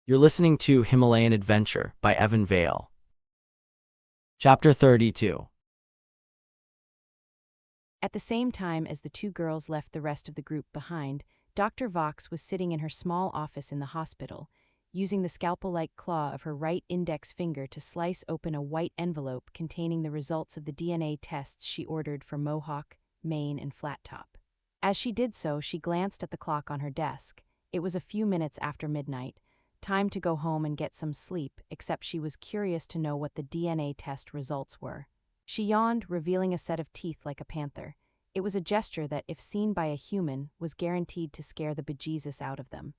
You're listening to Himalayan Adventure by Vaile. Chapter 32. At the same time as the two girls left the rest of the group behind, Dr. Vox was sitting in her small office in the hospital, using the scalpel-like claw of her right index finger to slice open a white envelope containing the results of the DNA tests she ordered for Mohawk, Maine, and Flat Top. As she did so, she glanced at the clock on her desk. It was a few minutes after midnight. Time to go home and get some sleep, except she was curious to know what the DNA test results were. She yawned, revealing a set of teeth like a panther. It was a gesture that, if seen by a human, was guaranteed to scare the bejesus out of them.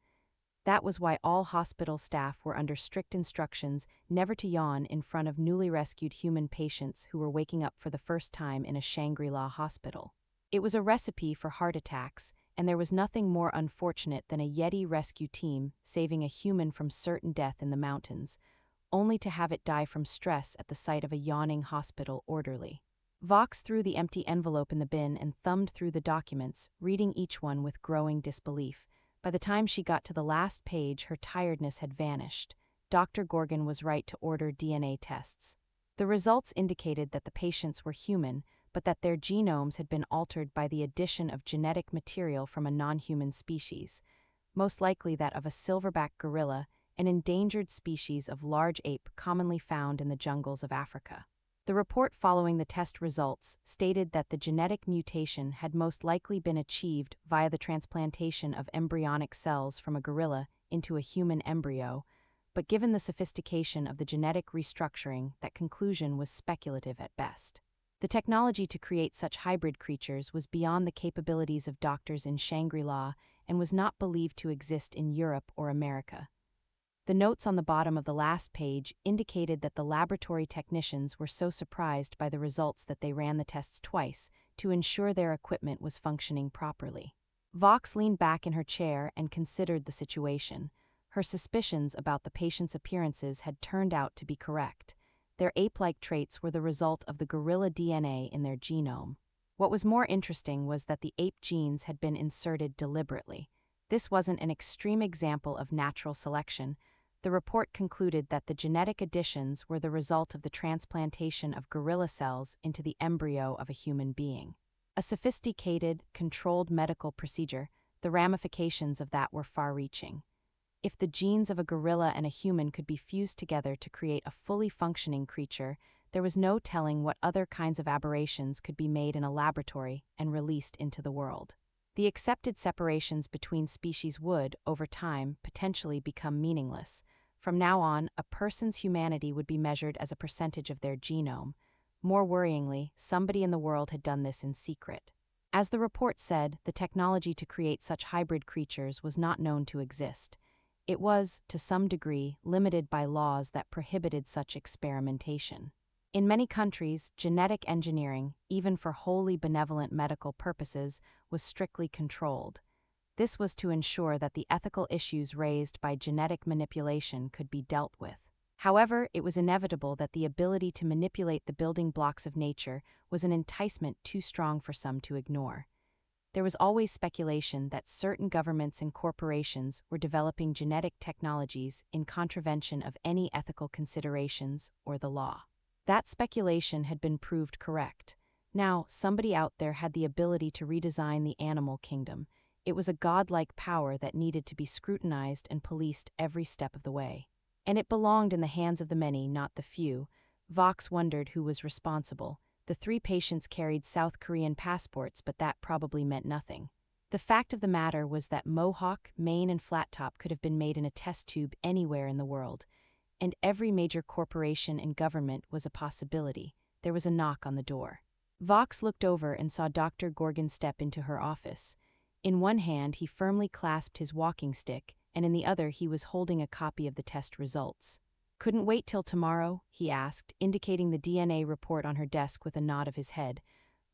That was why all hospital staff were under strict instructions never to yawn in front of newly rescued human patients who were waking up for the first time in a Shangri-La hospital. It was a recipe for heart attacks, and there was nothing more unfortunate than a yeti rescue team saving a human from certain death in the mountains, only to have it die from stress at the sight of a yawning hospital orderly. Vox threw the empty envelope in the bin and thumbed through the documents, reading each one with growing disbelief. By the time she got to the last page, her tiredness had vanished. Dr. Gorgon was right to order DNA tests. The results indicated that the patients were human, but that their genomes had been altered by the addition of genetic material from a non-human species, most likely that of a silverback gorilla, an endangered species of large ape commonly found in the jungles of Africa. The report following the test results stated that the genetic mutation had most likely been achieved via the transplantation of embryonic cells from a gorilla into a human embryo, but given the sophistication of the genetic restructuring, that conclusion was speculative at best. The technology to create such hybrid creatures was beyond the capabilities of doctors in Shangri-La and was not believed to exist in Europe or America. The notes on the bottom of the last page indicated that the laboratory technicians were so surprised by the results that they ran the tests twice to ensure their equipment was functioning properly. Vox leaned back in her chair and considered the situation. Her suspicions about the patient's appearances had turned out to be correct. Their ape-like traits were the result of the gorilla DNA in their genome. What was more interesting was that the ape genes had been inserted deliberately. This wasn't an extreme example of natural selection. The report concluded that the genetic additions were the result of the transplantation of gorilla cells into the embryo of a human being. A sophisticated, controlled medical procedure, the ramifications of that were far-reaching. If the genes of a gorilla and a human could be fused together to create a fully functioning creature, there was no telling what other kinds of aberrations could be made in a laboratory and released into the world. The accepted separations between species would, over time, potentially become meaningless. From now on, a person's humanity would be measured as a percentage of their genome. More worryingly, somebody in the world had done this in secret. As the report said, the technology to create such hybrid creatures was not known to exist. It was, to some degree, limited by laws that prohibited such experimentation. In many countries, genetic engineering, even for wholly benevolent medical purposes, was strictly controlled. This was to ensure that the ethical issues raised by genetic manipulation could be dealt with. However, it was inevitable that the ability to manipulate the building blocks of nature was an enticement too strong for some to ignore. There was always speculation that certain governments and corporations were developing genetic technologies in contravention of any ethical considerations or the law. That speculation had been proved correct. Now, somebody out there had the ability to redesign the animal kingdom. It was a godlike power that needed to be scrutinized and policed every step of the way. And it belonged in the hands of the many, not the few. Vox wondered who was responsible. The three patients carried South Korean passports, but that probably meant nothing. The fact of the matter was that Mohawk, Maine, and Flat Top could have been made in a test tube anywhere in the world, and every major corporation and government was a possibility. There was a knock on the door. Vox looked over and saw Dr. Gorgon step into her office. In one hand, he firmly clasped his walking stick, and in the other he was holding a copy of the test results. "Couldn't wait till tomorrow?" he asked, indicating the DNA report on her desk with a nod of his head.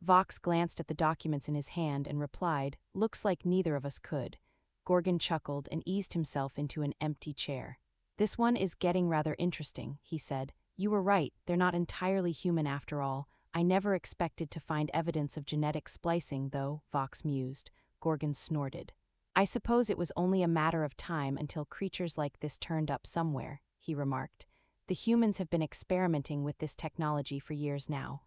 Vox glanced at the documents in his hand and replied, "Looks like neither of us could." Gorgon chuckled and eased himself into an empty chair. "This one is getting rather interesting," he said. "You were right, they're not entirely human after all. I never expected to find evidence of genetic splicing, though," Vox mused. Gorgon snorted. I suppose it was only a matter of time until creatures like this turned up somewhere, he remarked. The humans have been experimenting with this technology for years now.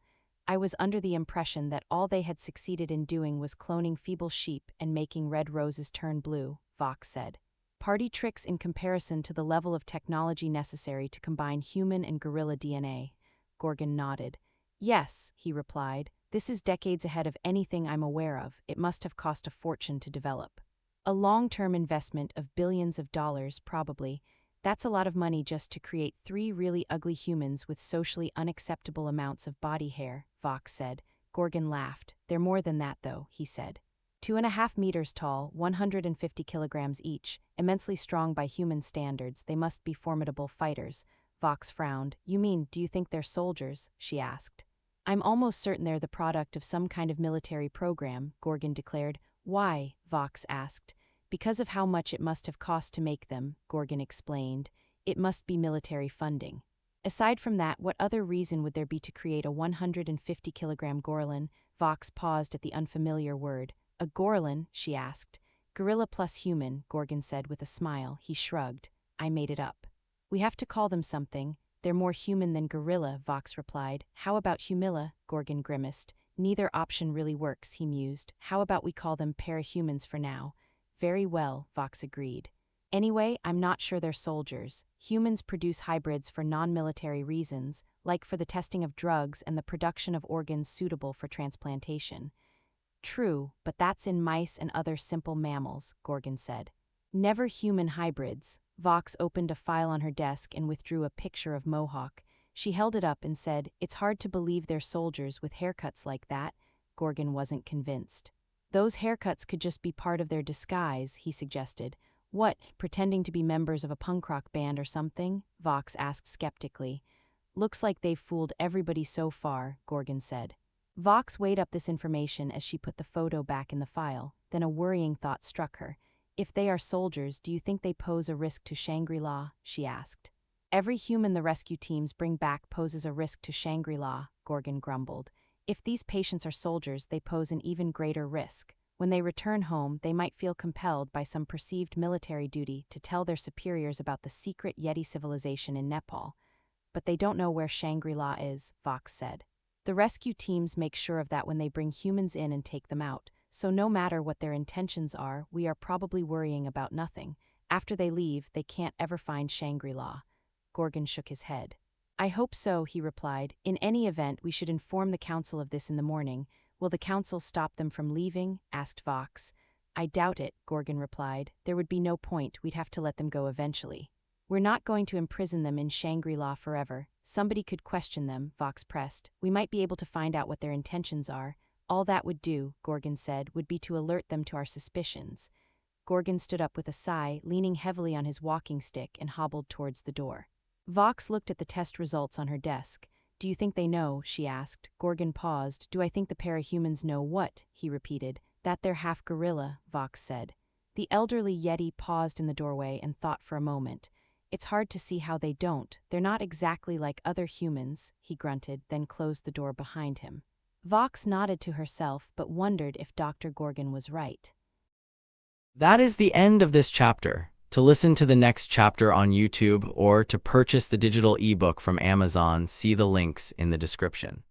I was under the impression that all they had succeeded in doing was cloning feeble sheep and making red roses turn blue, Vox said. Party tricks in comparison to the level of technology necessary to combine human and gorilla DNA. Gorgon nodded. Yes, he replied. This is decades ahead of anything I'm aware of. It must have cost a fortune to develop. A long-term investment of billions of dollars, probably. That's a lot of money just to create 3 really ugly humans with socially unacceptable amounts of body hair, Vox said. Gorgon laughed. They're more than that, though, he said. 2.5 meters tall, 150 kilograms each, immensely strong by human standards, they must be formidable fighters. Vox frowned. You mean, do you think they're soldiers? She asked. I'm almost certain they're the product of some kind of military program, Gorgon declared. Why? Vox asked. Because of how much it must have cost to make them, Gorgon explained. It must be military funding. Aside from that, what other reason would there be to create a 150-kilogram gorillin? Vox paused at the unfamiliar word. A gorillin? She asked. Gorilla plus human, Gorgon said with a smile. He shrugged. I made it up. We have to call them something. They're more human than gorilla, Vox replied. How about humilla? Gorgon grimaced. Neither option really works, he mused. How about we call them parahumans for now? Very well, Vox agreed. Anyway, I'm not sure they're soldiers. Humans produce hybrids for non-military reasons, like for the testing of drugs and the production of organs suitable for transplantation. True, but that's in mice and other simple mammals, Gorgon said. Never human hybrids. Vox opened a file on her desk and withdrew a picture of Mohawk. She held it up and said, It's hard to believe they're soldiers with haircuts like that. Gorgon wasn't convinced. Those haircuts could just be part of their disguise, he suggested. What, pretending to be members of a punk rock band or something? Vox asked skeptically. Looks like they've fooled everybody so far, Gorgon said. Vox weighed up this information as she put the photo back in the file. Then a worrying thought struck her. If they are soldiers, do you think they pose a risk to Shangri-La? She asked. Every human the rescue teams bring back poses a risk to Shangri-La, Gorgon grumbled. If these patients are soldiers, they pose an even greater risk. When they return home, they might feel compelled by some perceived military duty to tell their superiors about the secret Yeti civilization in Nepal. But they don't know where Shangri-La is, Vox said. The rescue teams make sure of that when they bring humans in and take them out, so no matter what their intentions are, we are probably worrying about nothing. After they leave, they can't ever find Shangri-La. Gorgon shook his head. I hope so, he replied. In any event, we should inform the council of this in the morning. Will the council stop them from leaving? Asked Vox. I doubt it, Gorgon replied. There would be no point, we'd have to let them go eventually. We're not going to imprison them in Shangri-La forever. Somebody could question them, Vox pressed. We might be able to find out what their intentions are. All that would do, Gorgon said, would be to alert them to our suspicions. Gorgon stood up with a sigh, leaning heavily on his walking stick, and hobbled towards the door. Vox looked at the test results on her desk. Do you think they know? She asked. Gorgon paused. Do I think the parahumans know what? He repeated. That they're half gorilla, Vox said. The elderly Yeti paused in the doorway and thought for a moment. It's hard to see how they don't. They're not exactly like other humans, he grunted, then closed the door behind him. Vox nodded to herself but wondered if Dr. Gorgon was right. That is the end of this chapter. To listen to the next chapter on YouTube or to purchase the digital ebook from Amazon, see the links in the description.